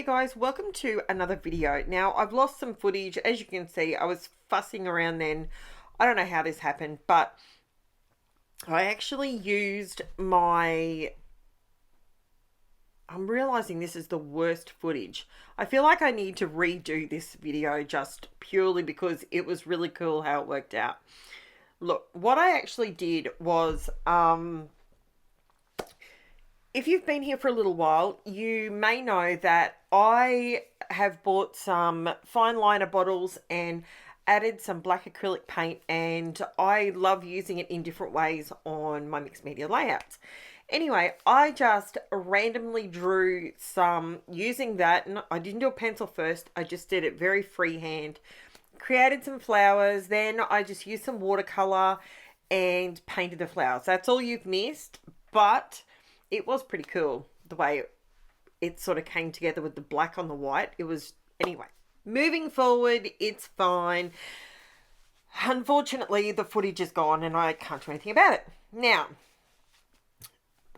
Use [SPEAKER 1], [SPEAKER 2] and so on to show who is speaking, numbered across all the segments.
[SPEAKER 1] Hey guys, welcome to another video. Now, I've lost some footage. As you can see, I was fussing around then. I don't know how this happened, but I actually used my... I'm realizing this is the worst footage. I feel like I need to redo this video just purely because it was really cool how it worked out. Look, what I actually did was... if you've been here for a little while, you may know that I have bought some fine liner bottles and added some black acrylic paint, and I love using it in different ways on my mixed media layouts. Anyway, I just randomly drew some using that, and I didn't do a pencil first, I just did it very freehand. Created some flowers, then I just used some watercolor and painted the flowers. That's all you've missed, but it was pretty cool the way it sort of came together with the black on the white. It was, anyway, moving forward, it's fine. Unfortunately, the footage is gone and I can't do anything about it. Now,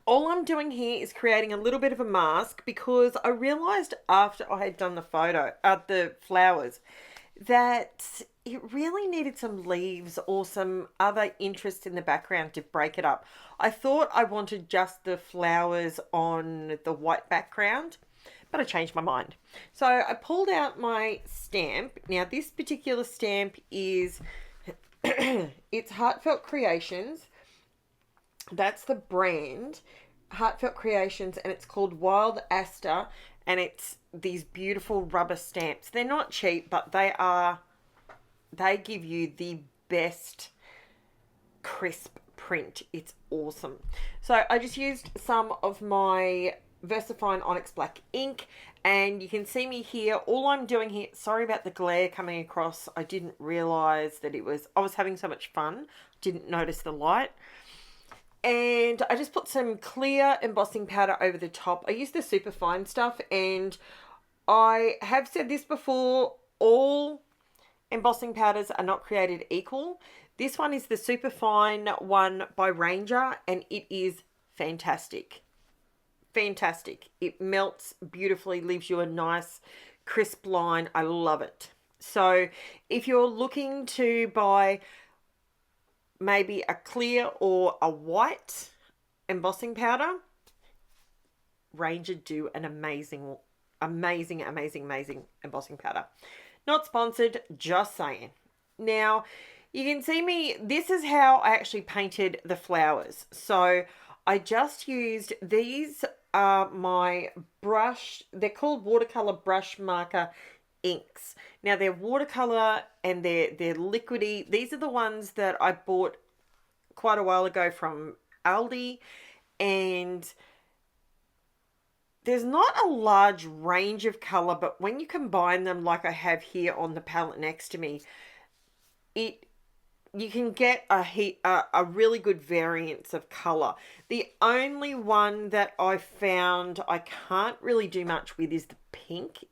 [SPEAKER 1] all I'm doing here is creating a little bit of a mask because I realized after I had done the flowers, that it really needed some leaves or some other interest in the background to break it up. I thought I wanted just the flowers on the white background, but I changed my mind. So I pulled out my stamp. Now this particular stamp is, it's Heartfelt Creations. That's the brand, Heartfelt Creations, and it's called Wild Aster, and it's these beautiful rubber stamps. They're not cheap, but they give you the best crisp print. It's awesome. So I just used some of my VERSAFINE ONYX black ink, and you can see me here. All I'm doing here, sorry about the glare coming across. I didn't realize that I was having so much fun. Didn't notice the light. And I just put some clear embossing powder over the top. I use the super fine stuff, and I have said this before, all embossing powders are not created equal. This one is the super fine one by Ranger, and it is fantastic. Fantastic. It melts beautifully, leaves you a nice crisp line. I love it. So if you're looking to buy maybe a clear or a white embossing powder, Ranger do an amazing embossing powder. Not sponsored, just saying. Now, you can see me, this is how I actually painted the flowers. So I just used, these are my brush, they're called watercolor brush marker inks. Now they're watercolor and they're liquidy. These are the ones that I bought quite a while ago from Aldi, and there's not a large range of color, but when you combine them like I have here on the palette next to me, you can get a really good variance of color. The only one that I found I can't really do much with is the pink.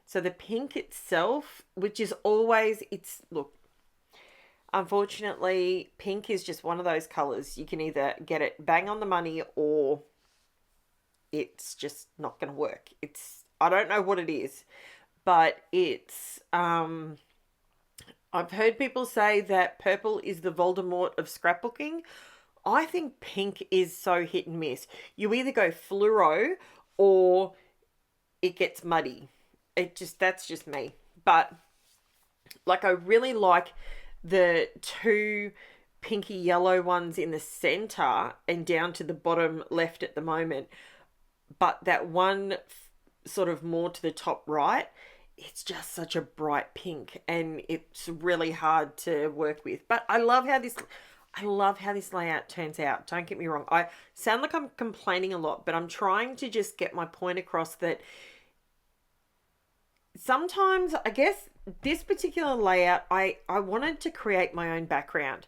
[SPEAKER 1] So the pink itself, which is always, look, unfortunately, pink is just one of those colors. You can either get it bang on the money or it's just not going to work. I don't know what it is, but it's, I've heard people say that purple is the Voldemort of scrapbooking. I think pink is so hit and miss. You either go fluoro or it gets muddy. That's just me. But like, I really like the two pinky yellow ones in the center and down to the bottom left at the moment. But that one sort of more to the top right, it's just such a bright pink and it's really hard to work with. But I love how this layout turns out. Don't get me wrong. I sound like I'm complaining a lot, but I'm trying to just get my point across that sometimes, I guess, this particular layout, I wanted to create my own background.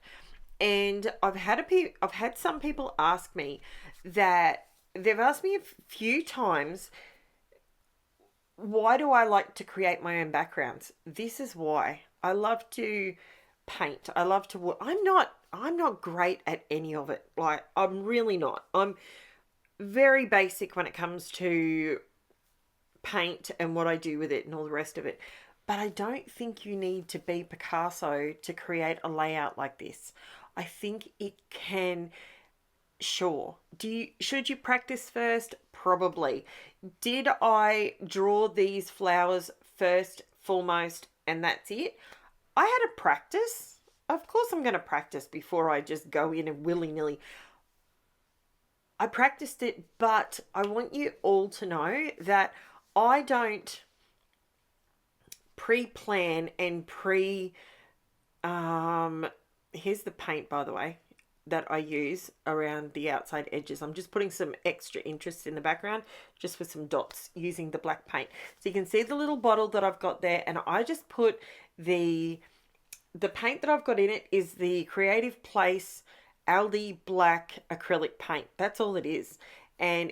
[SPEAKER 1] And I've had some people ask me that, they've asked me a few times, why do I like to create my own backgrounds? This is why. I love to paint. I love to, I'm not great at any of it. Like, I'm really not. I'm very basic when it comes to paint and what I do with it and all the rest of it. But I don't think you need to be Picasso to create a layout like this. I think it can, sure. Should you practice first? Probably. Did I draw these flowers first, foremost, and that's it? I had a practice. Of course I'm going to practice before I just go in and willy-nilly. I practiced it, but I want you all to know that I don't pre-plan and here's the paint, by the way, that I use around the outside edges. I'm just putting some extra interest in the background just with some dots using the black paint. So you can see the little bottle that I've got there, and I just put the paint that I've got in it is the Creative Place Aldi black acrylic paint. That's all it is. And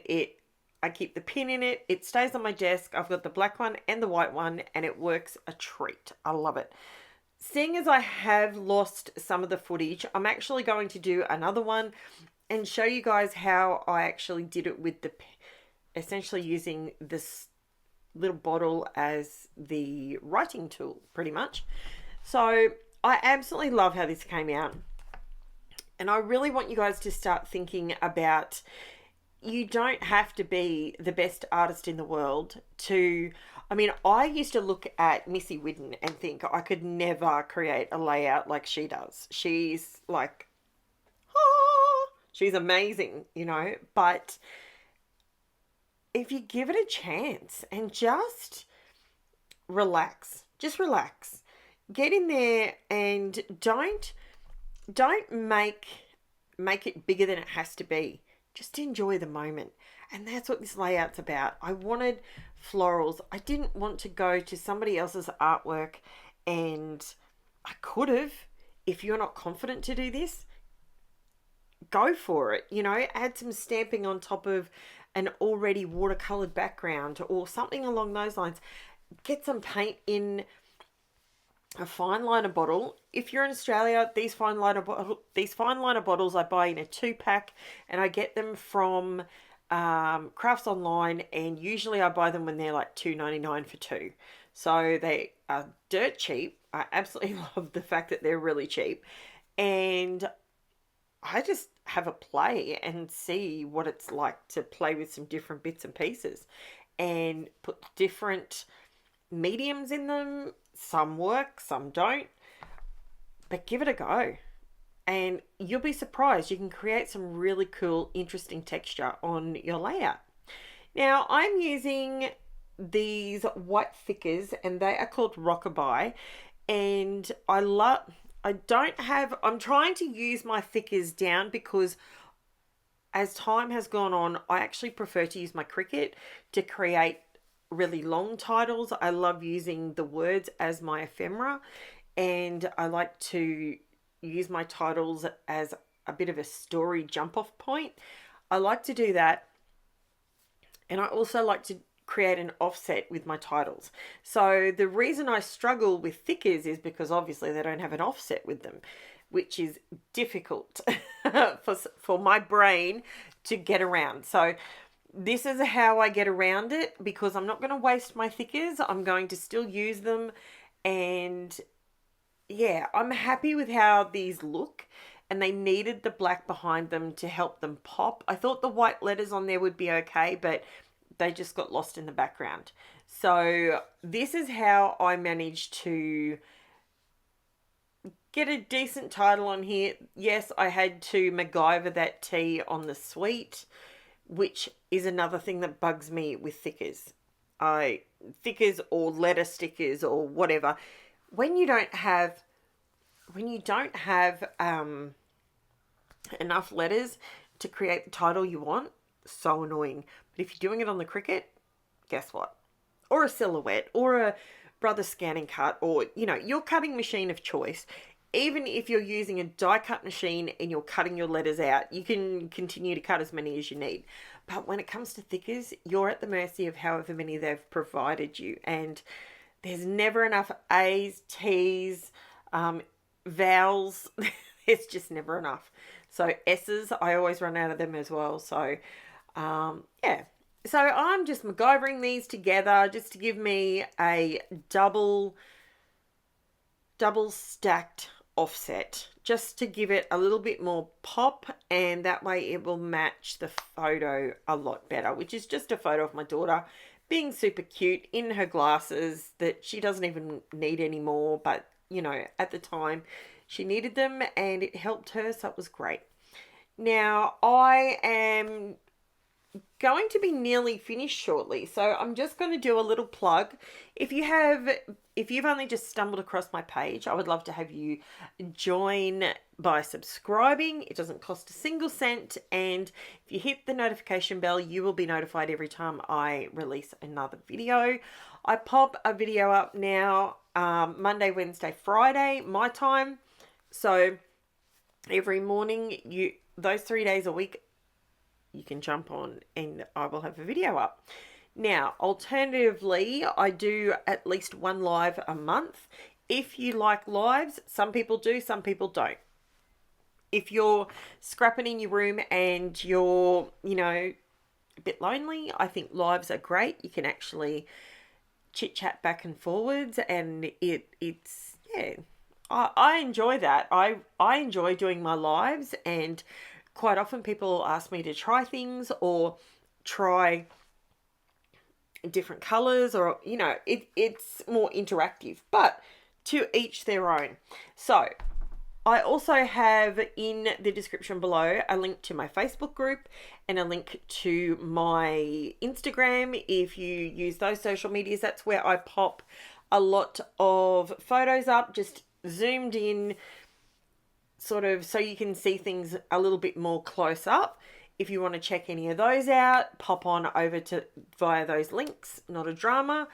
[SPEAKER 1] I keep the pin in it. It stays on my desk. I've got the black one and the white one, and it works a treat. I love it. Seeing as I have lost some of the footage, I'm actually going to do another one and show you guys how I actually did it with essentially using this little bottle as the writing tool, pretty much. So I absolutely love how this came out. And I really want you guys to start thinking about, you don't have to be the best artist in the world to... I mean, I used to look at Missy Whidden and think I could never create a layout like she does. She's like, she's amazing, you know. But if you give it a chance and just relax, get in there and don't make it bigger than it has to be. Just enjoy the moment. And that's what this layout's about. I wanted florals. I didn't want to go to somebody else's artwork, and I could have. If you're not confident to do this, go for it. You know, add some stamping on top of an already watercolored background or something along those lines. Get some paint in a fine liner bottle. If you're in Australia, these fine liner bottles I buy in a 2-pack, and I get them from Crafts Online, and usually I buy them when they're like $2.99 for 2. So they are dirt cheap. I absolutely love the fact that they're really cheap, and I just have a play and see what it's like to play with some different bits and pieces and put different mediums in them. Some work, some don't, but give it a go. And you'll be surprised. You can create some really cool, interesting texture on your layout. Now, I'm using these white thickers, and they are called ROCKABYE. And I'm trying to use my thickers down because as time has gone on, I actually prefer to use my Cricut to create really long titles. I love using the words as my ephemera, and I like to use my titles as a bit of a story jump off point. I like to do that, and I also like to create an offset with my titles. So the reason I struggle with thickers is because obviously they don't have an offset with them, which is difficult for my brain to get around. So this is how I get around it, because I'm not going to waste my thickers. I'm going to still use them, and yeah, I'm happy with how these look, and they needed the black behind them to help them pop. I thought the white letters on there would be okay, but they just got lost in the background. So this is how I managed to get a decent title on here. Yes, I had to MacGyver that T on the suite, which is another thing that bugs me with thickers. Thickers or letter stickers or whatever. When you don't have enough letters to create the title you want, so annoying. But if you're doing it on the Cricut, guess what? Or a Silhouette, or a Brother Scanning Cut, or, you know, your cutting machine of choice. Even if you're using a die cut machine and you're cutting your letters out, you can continue to cut as many as you need. But when it comes to thickers, you're at the mercy of however many they've provided you. And there's never enough A's, T's, vowels. It's just never enough. So S's, I always run out of them as well. So yeah, So I'm just MacGyvering these together just to give me a double stacked offset, just to give it a little bit more pop, and that way it will match the photo a lot better, which is just a photo of my daughter being super cute in her glasses that she doesn't even need anymore, but you know, at the time she needed them and it helped her, so it was great. Now I am going to be nearly finished shortly, so I'm just going to do a little plug. If you've only just stumbled across my page, I would love to have you join by subscribing. It doesn't cost a single cent, and if you hit the notification bell, you will be notified every time I release another video. I pop a video up now Monday, Wednesday, Friday my time, so every morning, those 3 days a week, you can jump on and I will have a video up. Now, alternatively, I do at least one live a month. If you like lives, some people do, some people don't. If you're scrapping in your room and you're, you know, a bit lonely, I think lives are great. You can actually chit chat back and forwards, and it's yeah, I enjoy that. I enjoy doing my lives, and quite often people ask me to try things or try different colors, or you know, it's more interactive, but to each their own. So I also have in the description below a link to my Facebook group and a link to my Instagram. If you use those social medias, that's where I pop a lot of photos up, just zoomed in, sort of so you can see things a little bit more close up. If you want to check any of those out, pop on over to via those links, not a drama.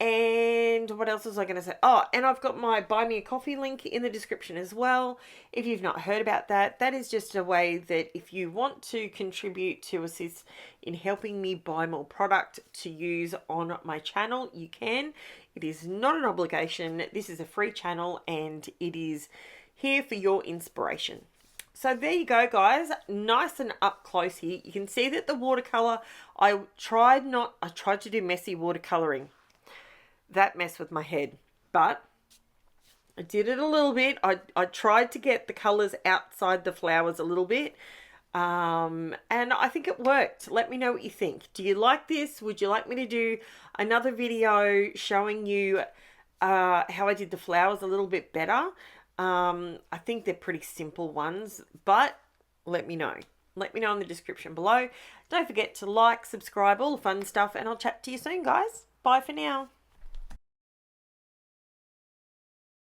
[SPEAKER 1] And what else was I going to say? Oh, and I've got my Buy Me a Coffee link in the description as well. If you've not heard about that, that is just a way that if you want to contribute to assist in helping me buy more product to use on my channel, you can. It is not an obligation. This is a free channel and it is here for your inspiration. So there you go, guys. Nice and up close here. You can see that the watercolor, I tried to do messy watercoloring. That messed with my head, but I did it a little bit. I tried to get the colors outside the flowers a little bit, and I think it worked. Let me know what you think. Do you like this? Would you like me to do another video showing you how I did the flowers a little bit better? I think they're pretty simple ones, but let me know. Let me know in the description below. Don't forget to like, subscribe, all the fun stuff, and I'll chat to you soon, guys. Bye for now.